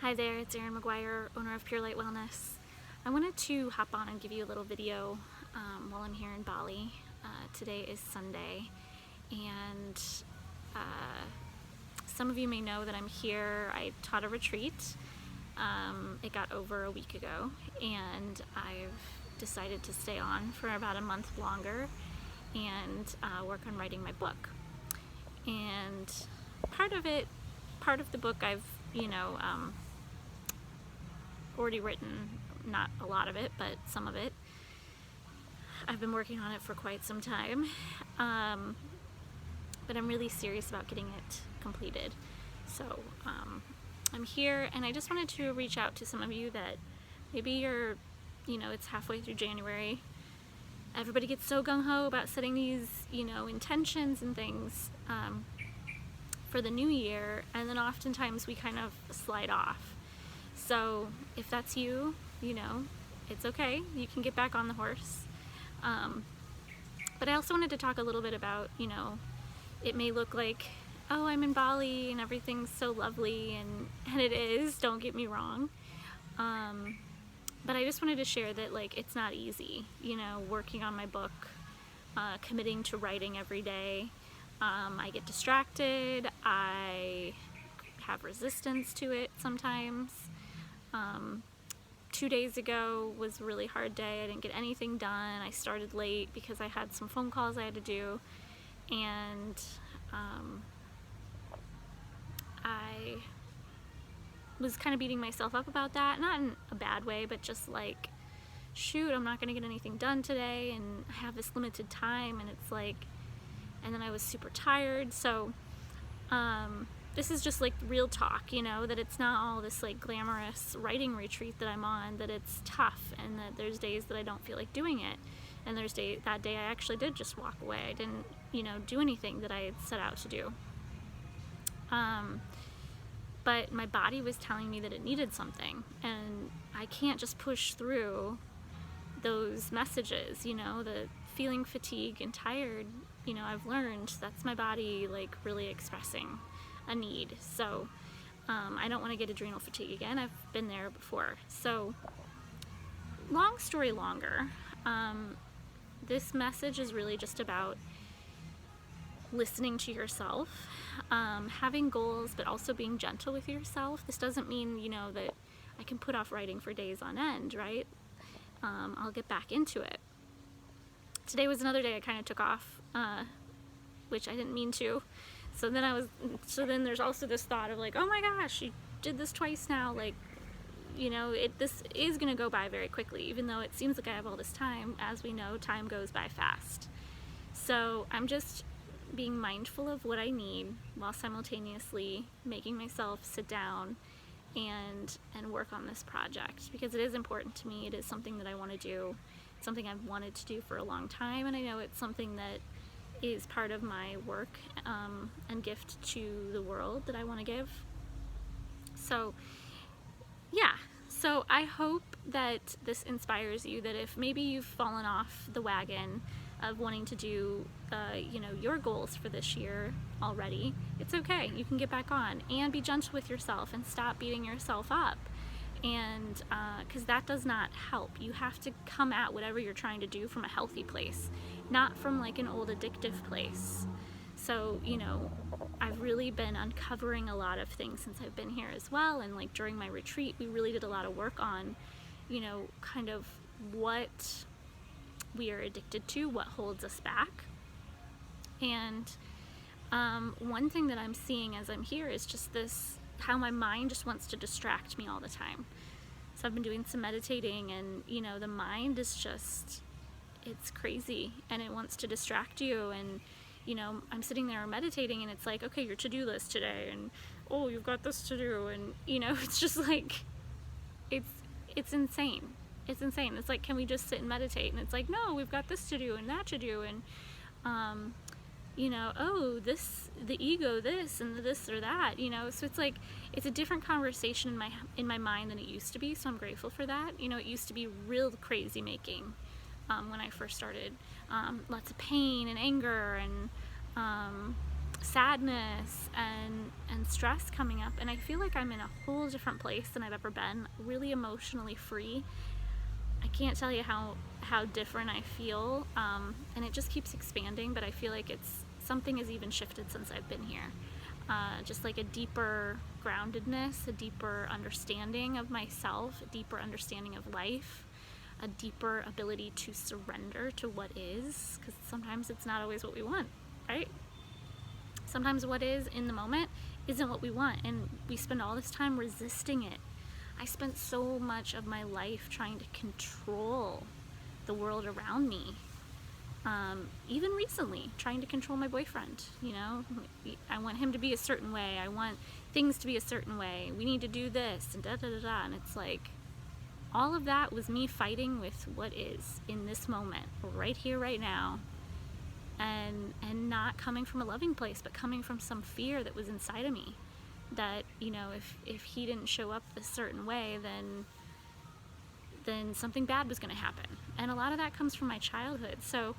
Hi there, it's Erin McGuire, owner of Pure Light Wellness. I wanted to hop on and give you a little video while I'm here in Bali. Today is Sunday, and some of you may know that I'm here. I taught a retreat. It got over a week ago, and I've decided to stay on for about a month longer and work on writing my book. And part of the book I've, already written, not a lot of it, but some of it. I've been working on it for quite some time, but I'm really serious about getting it completed. So I'm here, and I just wanted to reach out to some of you that maybe you're, it's halfway through January. Everybody gets so gung-ho about setting these, intentions and things for the new year, and then oftentimes we kind of slide off. So if that's you, it's okay. You can get back on the horse. But I also wanted to talk a little bit about, it may look like, oh, I'm in Bali and everything's so lovely, and it is, don't get me wrong. But I just wanted to share that, it's not easy, working on my book, committing to writing every day. I get distracted. I have resistance to it sometimes. 2 days ago was a really hard day. I didn't get anything done. I started late because I had some phone calls I had to do, and I was kind of beating myself up about that, not in a bad way, but just like, shoot, I'm not going to get anything done today, and I have this limited time, and it's like, and then I was super tired. So this is just real talk, that it's not all this glamorous writing retreat that I'm on, that it's tough, and that there's days that I don't feel like doing it, and that day I actually did just walk away. I didn't do anything that I had set out to do, but my body was telling me that it needed something, and I can't just push through those messages, the feeling fatigued and tired. I've learned that's my body really expressing a need. So I don't want to get adrenal fatigue again. I've been there before. So long story longer, this message is really just about listening to yourself, having goals, but also being gentle with yourself. This doesn't mean, that I can put off writing for days on end, right? I'll get back into it. Today was another day I kind of took off, which I didn't mean to. So then there's also this thought of oh my gosh, you did this twice now. This is going to go by very quickly, even though it seems like I have all this time. As we know, time goes by fast. So I'm just being mindful of what I need while simultaneously making myself sit down and work on this project, because it is important to me. It is something that I want to do, something I've wanted to do for a long time, and I know it's something that is part of my work and gift to the world that I want to give. So yeah, so I hope that this inspires you, that if maybe you've fallen off the wagon of wanting to do your goals for this year already, it's okay. You can get back on and be gentle with yourself and stop beating yourself up, and because that does not help. You have to come at whatever you're trying to do from a healthy place, not from an old addictive place. So I've really been uncovering a lot of things since I've been here as well, and during my retreat we really did a lot of work on kind of what we are addicted to, what holds us back. And one thing that I'm seeing as I'm here is just this, how my mind just wants to distract me all the time. So I've been doing some meditating, and the mind is just, it's crazy, and it wants to distract you. And I'm sitting there meditating, and it's okay, your to-do list today, and oh, you've got this to do, and it's just it's insane. It's insane. It's can we just sit and meditate? And it's no, we've got this to do and that to do, and oh, this, the ego, this and this or that, so it's it's a different conversation in my mind than it used to be. So I'm grateful for that. It used to be real crazy making when I first started, lots of pain and anger and sadness and stress coming up, and I feel like I'm in a whole different place than I've ever been, really emotionally free. I can't tell you how different I feel, and it just keeps expanding, but I feel like something has even shifted since I've been here. Just like a deeper groundedness, a deeper understanding of myself, a deeper understanding of life, a deeper ability to surrender to what is, because sometimes it's not always what we want, right? Sometimes what is in the moment isn't what we want, and we spend all this time resisting it. I spent so much of my life trying to control the world around me. Even recently, trying to control my boyfriend, you know? I want him to be a certain way. I want things to be a certain way. We need to do this, and da-da-da-da. And it's like, all of that was me fighting with what is in this moment, right here, right now. And not coming from a loving place, but coming from some fear that was inside of me. That, you know, if he didn't show up a certain way, then something bad was going to happen. And a lot of that comes from my childhood. So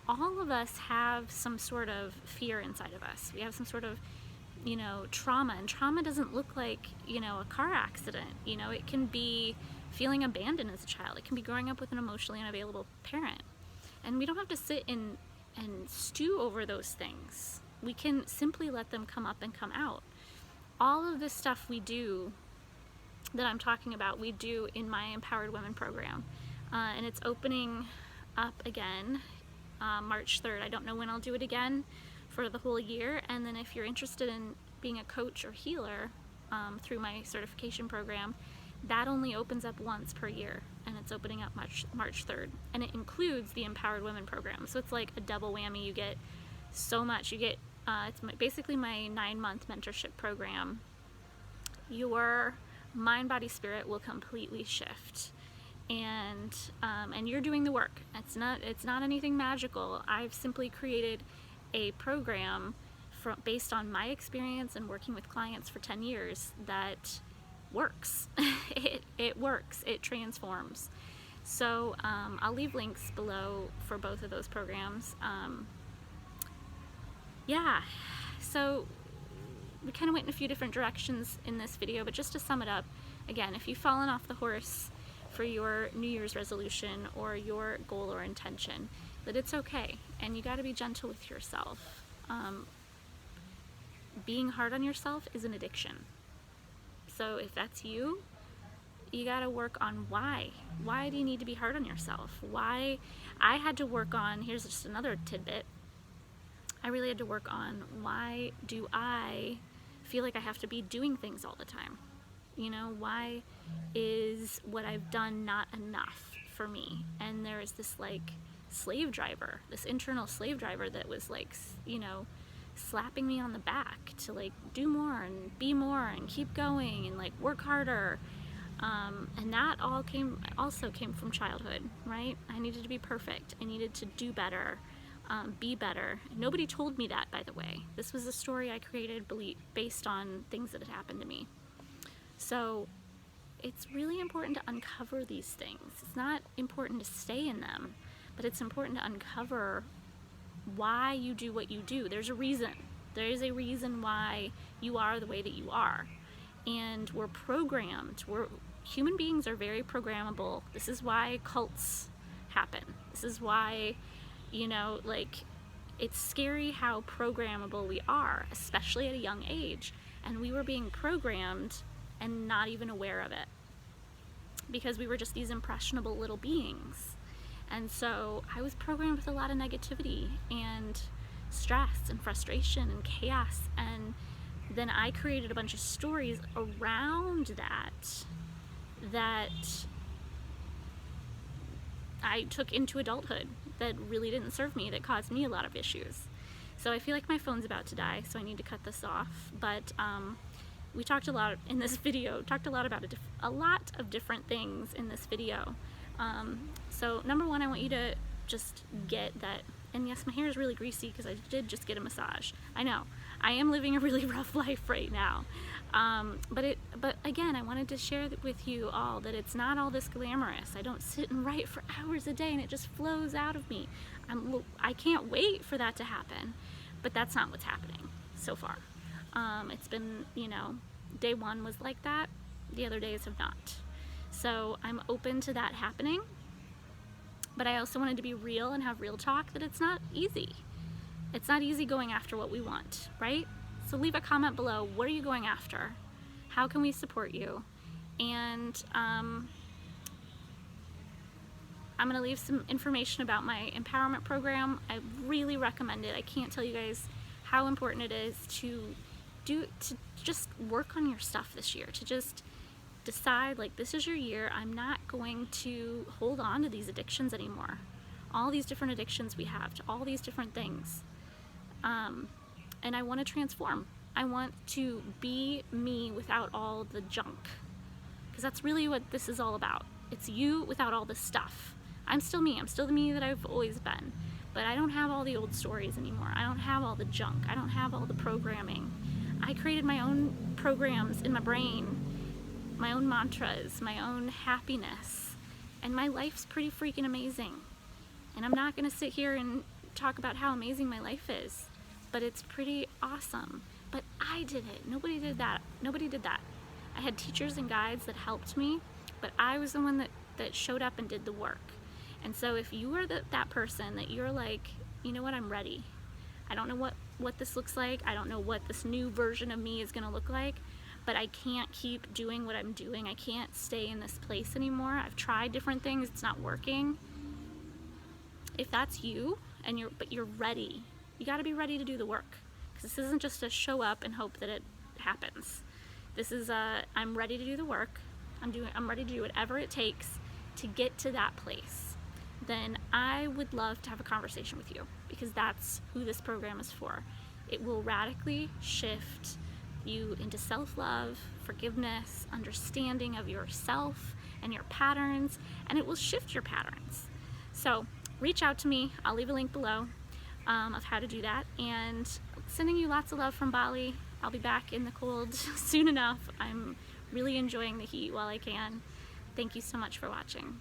all of us have some sort of fear inside of us. We have some sort of, you know, trauma. And trauma doesn't look like, you know, a car accident. You know, it can be feeling abandoned as a child. It can be growing up with an emotionally unavailable parent. And we don't have to sit and stew over those things. We can simply let them come up and come out. All of this stuff we do that I'm talking about, we do in my Empowered Women program. And it's opening up again March 3rd. I don't know when I'll do it again for the whole year. And then if you're interested in being a coach or healer through my certification program, that only opens up once per year. And it's opening up March 3rd. And it includes the Empowered Women program. So it's like a double whammy. You get so much. You get, it's basically my 9-month mentorship program. Your mind, body, spirit will completely shift. And you're doing the work. It's not anything magical. I've simply created a program based on my experience and working with clients for 10 years that works. It works. It transforms. So I'll leave links below for both of those programs. Yeah, so we kind of went in a few different directions in this video, but just to sum it up, again, if you've fallen off the horse for your New Year's resolution or your goal or intention, that it's okay, and you got to be gentle with yourself. Being hard on yourself is an addiction. So if that's you, you got to work on why. Why do you need to be hard on yourself? Why? I had to work on, here's just another tidbit, I really had to work on, why do I feel like I have to be doing things all the time? You know, why is what I've done not enough for me? And there is this like slave driver, this internal slave driver that was like, you know, slapping me on the back to like do more and be more and keep going and like work harder. And that also came from childhood, right? I needed to be perfect. I needed to do better, be better. Nobody told me that, by the way. This was a story I created based on things that had happened to me. So it's really important to uncover these things. It's not important to stay in them, but it's important to uncover why you do what you do. There's a reason. There is a reason why you are the way that you are. And we're programmed. Human beings are very programmable. This is why cults happen. This is why, you know, like, it's scary how programmable we are, especially at a young age. And we were being programmed and not even aware of it, because we were just these impressionable little beings. And so I was programmed with a lot of negativity and stress and frustration and chaos. And then I created a bunch of stories around that I took into adulthood that really didn't serve me, that caused me a lot of issues. So I feel like my phone's about to die, so I need to cut this off. But we talked a lot in this video, about a lot of different things in this video. So number one, I want you to just get that, and yes, my hair is really greasy because I did just get a massage. I know, I am living a really rough life right now. But again, I wanted to share with you all that it's not all this glamorous. I don't sit and write for hours a day and it just flows out of me. I can't wait for that to happen, but that's not what's happening. so far. It's been, you know, day one was like that, the other days have not. So I'm open to that happening, but I also wanted to be real and have real talk that it's not easy. It's not easy going after what we want, right? So leave a comment below. What are you going after? How can we support you? And I'm going to leave some information about my empowerment program. I really recommend it. I can't tell you guys how important it is to just work on your stuff this year, to just decide, like, this is your year. I'm not going to hold on to these addictions anymore. All these different addictions we have to all these different things. And I want to transform. I want to be me without all the junk. Because that's really what this is all about. It's you without all the stuff. I'm still me. I'm still the me that I've always been. But I don't have all the old stories anymore. I don't have all the junk. I don't have all the programming. I created my own programs in my brain, my own mantras, my own happiness. And my life's pretty freaking amazing. And I'm not going to sit here and talk about how amazing my life is. But it's pretty awesome. But I did it. Nobody did that. Nobody did that. I had teachers and guides that helped me, but I was the one that showed up and did the work. And so if you are that person that you're like, you know what, I'm ready. I don't know what this looks like. I don't know what this new version of me is going to look like, but I can't keep doing what I'm doing. I can't stay in this place anymore. I've tried different things. It's not working. If that's you, but you're ready, you got to be ready to do the work. Because this isn't just a show up and hope that it happens. This is I'm ready to do the work. I'm ready to do whatever it takes to get to that place. Then I would love to have a conversation with you, because that's who this program is for. It will radically shift you into self-love, forgiveness, understanding of yourself and your patterns, and it will shift your patterns. So reach out to me. I'll leave a link below of how to do that, and sending you lots of love from Bali. I'll be back in the cold soon enough. I'm really enjoying the heat while I can. Thank you so much for watching.